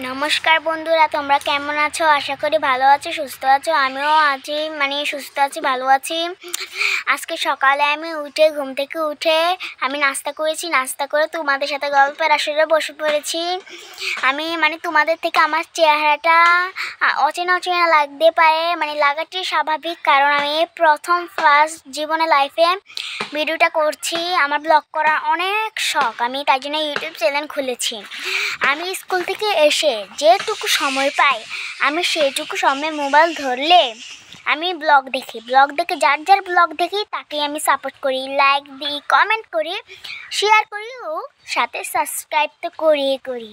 নমস্কার বন্ধুরা, তোমরা কেমন আছো? আশা করি ভালো আছো, সুস্থ আছো। আমিও আছি, সুস্থ আছি, ভালো আছি। আজকে সকালে আমি ঘুম থেকে উঠে আমি নাস্তা করেছি। নাস্তা করে তোমাদের সাথে গল্পের আসরে বসে পড়েছি। আমি তোমাদের থেকে আমার চেহারাটা অচেনা অচেনা লাগতে পারে, লাগাটি স্বাভাবিক, কারণ আমি ফার্স্ট জীবনে লাইফে ভিডিওটা করছি। আমার ব্লগ করার অনেক শখ, আমি তাই জন্য ইউটিউব চ্যানেল খুলেছি। আমি স্কুল থেকে এসে যেটুকু সময় পাই, আমি সেইটুকু সময় মোবাইল ধরলে আমি ব্লগ দেখে যার ব্লগ দেখি তাকে আমি সাপোর্ট করি, লাইক দিই, কমেন্ট করি, শেয়ার করি ও সাথে সাবস্ক্রাইব তো করি,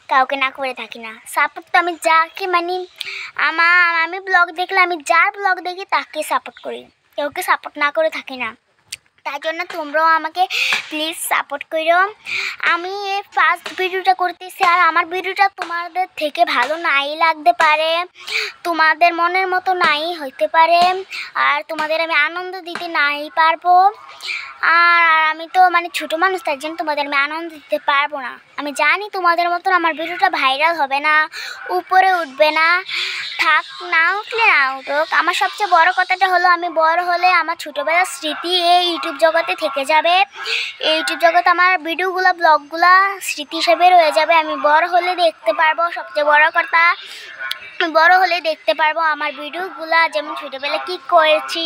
কাউকে না করে থাকি না। সাপোর্ট তো আমি যাকে আমি ব্লগ দেখলে আমি যার ব্লগ দেখি তাকে সাপোর্ট করি, কাউকে সাপোর্ট না করে থাকি না। তাই জন্য তোমরাও আমাকে প্লিজ সাপোর্ট করো। আমি এই ফার্স্ট ভিডিওটা করতেছি, আর আমার ভিডিওটা তোমাদের থেকে ভালো নাই লাগতে পারে, তোমাদের মনের মতো নাই হইতে পারে, আর তোমাদের আমি আনন্দ দিতে নাই পারবো। আর আমি তো ছোটো মানুষ, তার জন্য তোমাদের আমি আনন্দ দিতে পারবো না। আমি জানি তোমাদের মতন আমার ভিডিওটা ভাইরাল হবে না, উপরে উঠবে না। থাক, না উঠলে না উঠুক, আমার সবচেয়ে বড় কথাটা হলো আমি বড় হলে আমার ছোটোবেলার স্মৃতি এই ইউটিউব জগতে থেকে যাবে। এই ইউটিউব জগতে আমার ভিডিওগুলো, ব্লগগুলো স্মৃতি হিসেবে রয়ে যাবে। আমি বড় হলে দেখতে পারবো, সবচেয়ে বড় কথা বড় হলে দেখতে পারবো আমার ভিডিওগুলো, যেমন ছোটোবেলা কী করেছি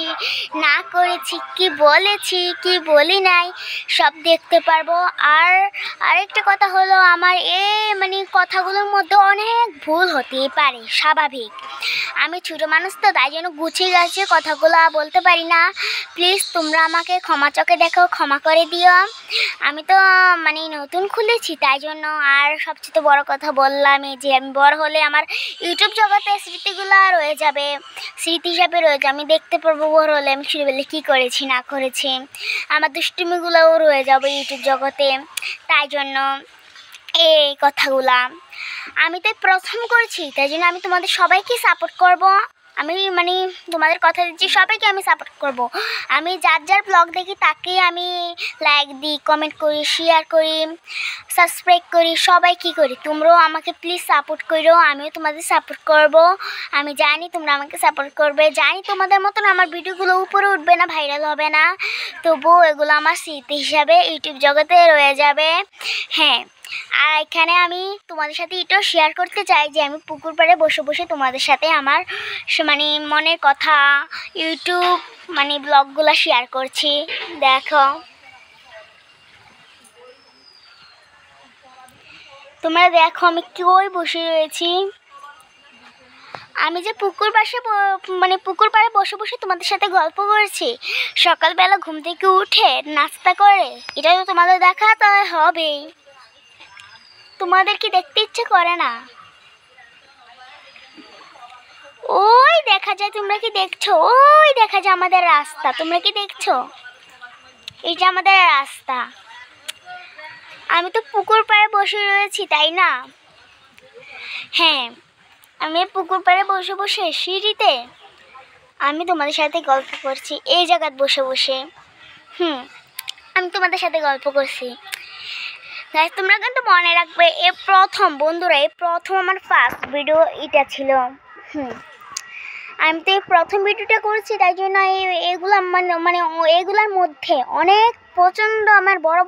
না করেছি, কি বলেছি কি বলি নাই, সব দেখতে পারবো। আর আরেকটা কথা হলো, আমার কথাগুলোর মধ্যে অনেক ভুল হতেই পারে, স্বাভাবিক। আমি ছোটো মানুষ তো, তাই জন্য গুছিয়ে গেছে কথাগুলো বলতে পারি না। প্লিজ তোমরা আমাকে ক্ষমা চোখে দেখো, ক্ষমা করে দিও। আমি তো নতুন খুলেছি, তাই জন্য। আর সবচেয়ে বড় কথা বললাম যে আমি বড় হলে আমার ইউটিউব জগতে স্মৃতিগুলো রয়ে যাবে, স্মৃতি হিসাবে রয়ে যাবে। আমি দেখতে পারবো বড় হলে আমি ছোটোবেলায় কী করেছি না করেছি, আমার দুষ্টুমিগুলোও রয়ে যাবে ইউটিউব জগতে। তাই জন্য এই কথাগুলা আমি তো প্রথম করছি, তাই জন্য আমি তোমাদের সবাইকে সাপোর্ট করব। আমি তোমাদের কথা দিচ্ছি, সবাইকে আমি সাপোর্ট করব। আমি যার ব্লগ দেখি তাকে আমি লাইক দিই, কমেন্ট করি, শেয়ার করি, সাবস্ক্রাইব করি, সবাই কি করি। তোমরাও আমাকে প্লিজ সাপোর্ট করো, আমিও তোমাদের সাপোর্ট করব। আমি জানি তোমরা আমাকে সাপোর্ট করবে, জানি তোমাদের মতন আমার ভিডিওগুলো উপরে উঠবে না, ভাইরাল হবে না, তবুও এগুলো আমার স্মৃতি হিসাবে ইউটিউব জগতে রয়ে যাবে। হ্যাঁ, আর এখানে আমি তোমাদের সাথে এটাও শেয়ার করতে চাই যে আমি পুকুর পাড়ে বসে বসে তোমাদের সাথে আমার মনের কথা, ইউটিউব ব্লগগুলো শেয়ার করছি। দেখো, তোমরা দেখো আমি কই বসে রয়েছি। আমি যে পুকুর পাড়ে বসে বসে তোমাদের সাথে গল্প করেছি, সকালবেলা ঘুম থেকে উঠে নাস্তা করে, এটা তো তোমাদের দেখাতে হবেই। তোমাদের কি দেখতে ইচ্ছে করে না? ওই দেখা যায়, তোমরা কি দেখছো? ওই দেখা যায় আমাদের রাস্তা, তোমরা কি দেখছো? এই যে আমাদের রাস্তা। আমি তো পুকুর পাড়ে বসে রয়েছি, তাই না? হ্যাঁ, আমি পুকুর পাড়ে বসে বসে সিঁড়িতে আমি তোমাদের সাথে গল্প করছি, এই জায়গায় বসে বসে। আমি তোমাদের সাথে গল্প করছি। তোমরা কিন্তু মনে রাখবে, বন্ধুরা, এই প্রথম আমার ফার্স্ট ভিডিও এটা ছিল। আমি তো এই প্রথম ভিডিওটা করেছি, তাই জন্য এগুলো এগুলোর মধ্যে অনেক প্রচণ্ড আমার বড়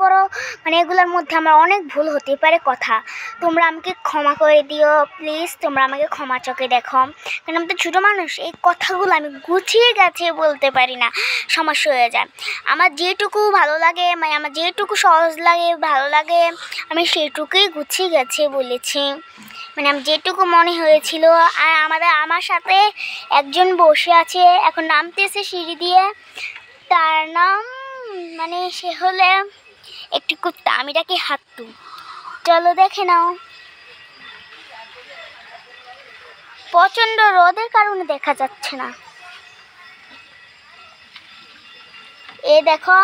এগুলোর মধ্যে আমার অনেক ভুল হতে পারে কথা। তোমরা আমাকে ক্ষমা করে দিও প্লিজ, তোমরা আমাকে ক্ষমা চোখে দেখো, কারণ আমি তো ছোটো মানুষ, এই কথাগুলো আমি গুছিয়ে গেছে বলতে পারি না, সমস্যা হয়ে যায়। আমার যেটুকু ভালো লাগে, আমার যেটুকু সহজ লাগে, ভালো লাগে, আমি সেটুকুই গুছিয়ে গেছে বলেছি। আমি যেটুকু মনে হয়েছিল। আর আমার সাথে একজন বসে আছে, এখন নামতেছে সিঁড়ি দিয়ে, তার নাম সে হলে একটি কুত্তা, আমি ডাকি হাত্তু। চলো দেখে নাও। প্রচণ্ড রোদের কারণে দেখা যাচ্ছে না। এ দেখো,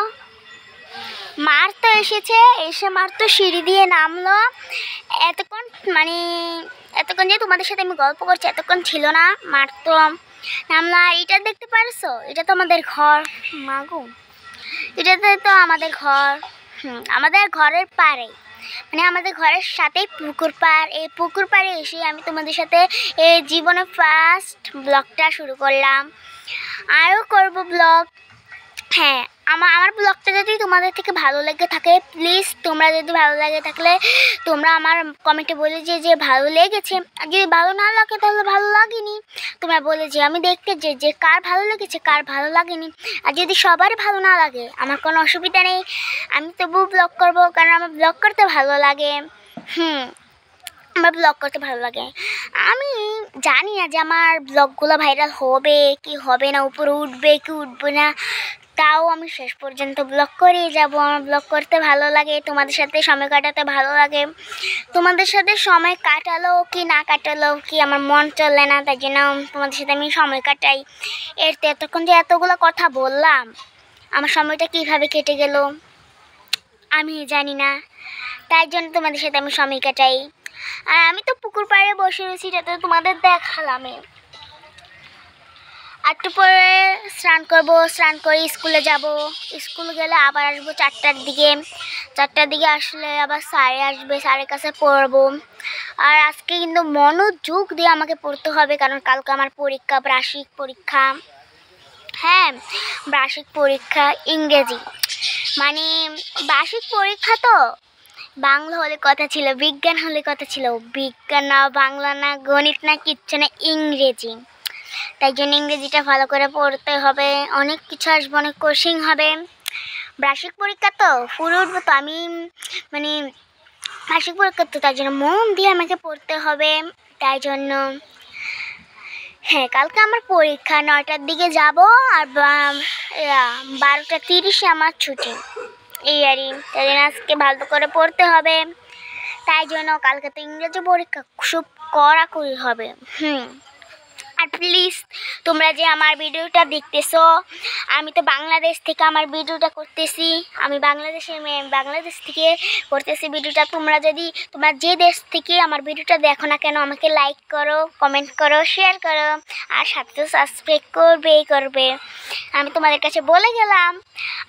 মার তো এসেছে, এসে মার তো সিঁড়ি দিয়ে নামলো। এতক্ষণ যে তোমাদের সাথে আমি গল্প করছি, এতক্ষণ ছিল না, মার তো নামলো। আর এটা দেখতে পারছো, এটা তো আমাদের ঘর। মাগো, এটাতে তো আমাদের ঘর, আমাদের ঘরের পাড়ে মানে আমাদের ঘরের সাথেই পুকুর পাড়। এই পুকুর পাড়ে এসে আমি তোমাদের সাথে এই জীবনে ফার্স্ট ব্লগটা শুরু করলাম। আরও করব ব্লগ। হ্যাঁ, আমার ব্লগটা যদি তোমাদের থেকে ভালো লেগে থাকে, প্লিজ তোমরা যদি ভালো লাগে থাকলে তোমরা আমার কমেন্টে বলে যে ভালো লেগেছে। আর যদি ভালো না লাগে তাহলে ভালো লাগেনি তোমরা বলে যে, আমি দেখতে যে কার ভালো লেগেছে কার ভালো লাগেনি। আর যদি সবার ভালো না লাগে আমার কোনো অসুবিধা নেই, আমি তবুও ব্লগ করব, কারণ আমার ব্লগ করতে ভালো লাগে। আমার ব্লগ করতে ভালো লাগে। আমি জানি না যে আমার ব্লগগুলো ভাইরাল হবে কি হবে না, উপরে উঠবে কি উঠবে না, তাও আমি শেষ পর্যন্ত ব্লগ করেই যাব। আমার ব্লগ করতে ভালো লাগে, তোমাদের সাথে সময় কাটাতে ভালো লাগে। তোমাদের সাথে সময় কাটালো কি না কাটালো কি আমার মন চলে না, তাই জন্য তোমাদের সাথে আমি সময় কাটাই। এতক্ষণ যে এতগুলো কথা বললাম, আমার সময়টা কীভাবে কেটে গেল আমি জানি না, তাই জন্য তোমাদের সাথে আমি সময় কাটাই। আর আমি তো পুকুর পাড়ে বসে রয়েছি, যাতে তোমাদের দেখালাম। একটু পরে স্নান করবো, স্নান করে স্কুলে যাব। স্কুল গেলে আবার আসবো 4টার দিকে। 4টার দিকে আসলে আবার স্যারে আসবে, স্যারের কাছে পড়বো। আর আজকে কিন্তু মনোযোগ দিয়ে আমাকে পড়তে হবে, কারণ কালকে আমার পরীক্ষা, বার্ষিক পরীক্ষা। হ্যাঁ, বার্ষিক পরীক্ষা ইংরেজি, মানে বার্ষিক পরীক্ষা তো বাংলা হলে কথা ছিল, বিজ্ঞান হলে কথা ছিল। বিজ্ঞান না, বাংলা না, গণিত না, কিচ্ছু না, ইংরেজি। তাই জন্য ইংরেজিটা ভালো করে পড়তে হবে। অনেক কিছু আসবে, অনেক কোশ্চেন হবে। বার্ষিক পরীক্ষা তো পুরো উঠবো তো আমি, মানে বার্ষিক পরীক্ষা তো, তাই জন্য মন দিয়ে আমাকে পড়তে হবে। তাই জন্য হ্যাঁ, কালকে আমার পরীক্ষা 9টার দিকে যাব, আর 12টা 30-এ আমার ছুটি। এই আরই, তাই জন্য আজকে ভালো করে পড়তে হবে। তাই জন্য কালকে তো ইংরেজি পরীক্ষা খুব কড়াকড়ি হবে। আর প্লিজ তোমরা যে আমার ভিডিওটা দেখতেছো, আমি তো বাংলাদেশ থেকে আমার ভিডিওটা করতেছি। আমি বাংলাদেশ থেকে করতেছি ভিডিওটা। তোমরা যে দেশ থেকে আমার ভিডিওটা দেখো না কেন, আমাকে লাইক করো, কমেন্ট করো, শেয়ার করো, আর সাথে তো সাবস্ক্রাইব করবে। আমি তোমাদের কাছে বলে গেলাম।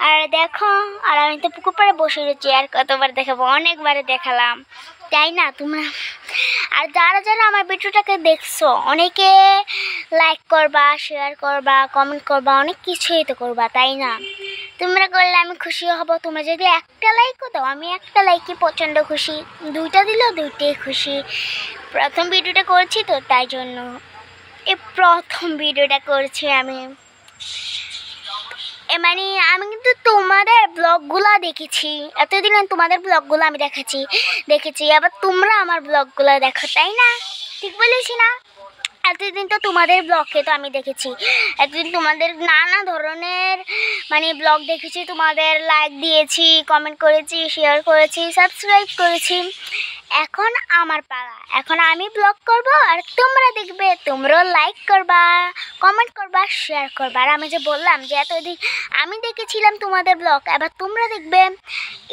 আর দেখো, আর আমি তো পুকুর পাড়ে বসে রয়েছি, আর কতবার দেখাবো, অনেকবারে দেখালাম, তাই না তোমরা? আর যারা আমার ভিডিওটাকে দেখছো, অনেকে লাইক করবা, শেয়ার করবা, কমেন্ট করবা, অনেক কিছুই তো করবা, তাই না? তোমরা করলে আমি খুশি হব। তোমরা যদি একটা লাইকও দাও, আমি একটা লাইকই প্রচণ্ড খুশি। 2টা দিলেও 2টাই খুশি। প্রথম ভিডিওটা করছি তো, তাই জন্য এই প্রথম ভিডিওটা করছি আমি। মানে আমি কিন্তু তোমাদের ব্লগগুলো দেখেছি, এতদিন তোমাদের ব্লগগুলো আমি দেখেছি, আবার তোমরা আমার ব্লগগুলো দেখো, তাই না? ঠিক বলেছি না? এতদিন তো তোমাদের ব্লগকে তো আমি দেখেছি, এতদিন তোমাদের নানা ধরনের মানে ব্লগ দেখেছি, তোমাদের লাইক দিয়েছি, কমেন্ট করেছি, শেয়ার করেছি, সাবস্ক্রাইব করেছি। এখন আমার পালা, এখন আমি ব্লগ করব, আর তোমরা দেখবে, তোমরাও লাইক করবা, কমেন্ট করবা, শেয়ার করবা। আর আমি যে বললাম যে এতদিন আমি দেখেছিলাম তোমাদের ব্লগ, এবার তোমরা দেখবে।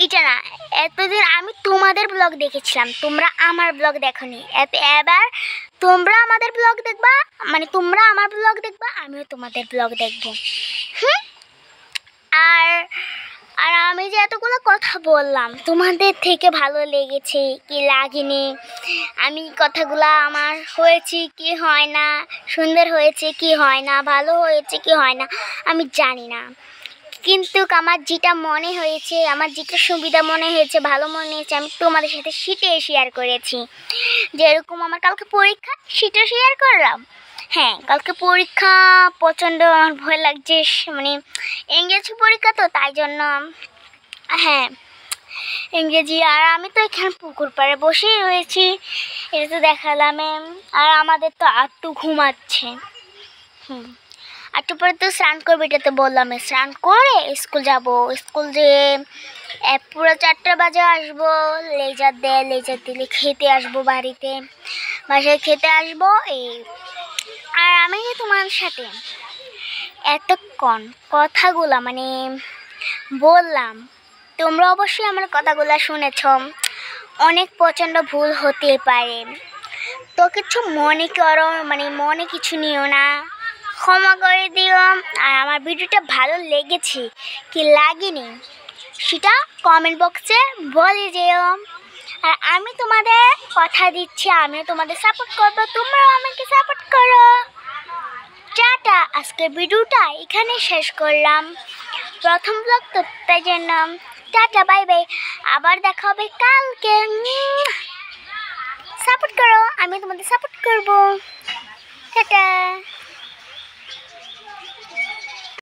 এটা না, এতদিন আমি তোমাদের ব্লগ দেখেছিলাম, তোমরা আমার ব্লগ দেখোনি। এবার তোমরা আমাদের ব্লগ দেখবা, মানে তোমরা আমার ব্লগ দেখবা, আমিও তোমাদের ব্লগ দেখবো। আর আমি যে এতগুলো কথা বললাম, তোমাদের থেকে ভালো লেগেছে কি লাগেনি, আমি কথাগুলো আমার হয়েছে কি হয় না, সুন্দর হয়েছে কি হয় না, ভালো হয়েছে কি হয় না, আমি জানি না। কিন্তু আমার যেটা মনে হয়েছে, আমার যেটা সুবিধা মনে হয়েছে, ভালো মনে হয়েছে, আমি তোমাদের সাথে সেটাই শেয়ার করেছি। যেরকম আমার কালকে পরীক্ষা, সেটা শেয়ার করলাম। হ্যাঁ, কালকে পরীক্ষা, প্রচণ্ড আমার ভয় লাগছে, মানে ইংরেজি পরীক্ষা তো, তাই জন্য। হ্যাঁ, ইংরেজি। আর আমি তো এখানে পুকুর পাড়ে বসেই রয়েছি, এটা তো দেখালাম। আর আমাদের তো আত্মু ঘুমাচ্ছে। একটু পরে তো স্নান করবে, এটা তো বললাম। স্নান করে স্কুল যাব, স্কুল যেয়ে পুরো 4টা বাজে আসবো। লেজার দিলে খেতে আসবো, বাসায় খেতে আসবো। আর আমি তোমার সাথে এতক্ষণ কথাগুলা মানে বললাম, তোমরা অবশ্যই আমার কথাগুলো শুনেছ। অনেক প্রচণ্ড ভুল হতে পারে, তো কিছু মনে করো, মানে মনে কিছু নিও না, ক্ষমা করে দিও। আর আমার ভিডিওটা ভালো লেগেছে কি লাগেনি সেটা কমেন্ট বক্সে বলে যেও। আর আমি তোমাদের কথা দিচ্ছি আমিও তোমাদের সাপোর্ট করবো, তোমরাও আমাকে সাপোর্ট করো। টাটা, আজকের ভিডিওটা এখানে শেষ করলাম। প্রথম ব্লগ তো তাই জন্য টাটা, বাই বাই, আবার দেখা হবে কালকে। সাপোর্ট করো, আমি তোমাদের সাপোর্ট করবো। টাটা।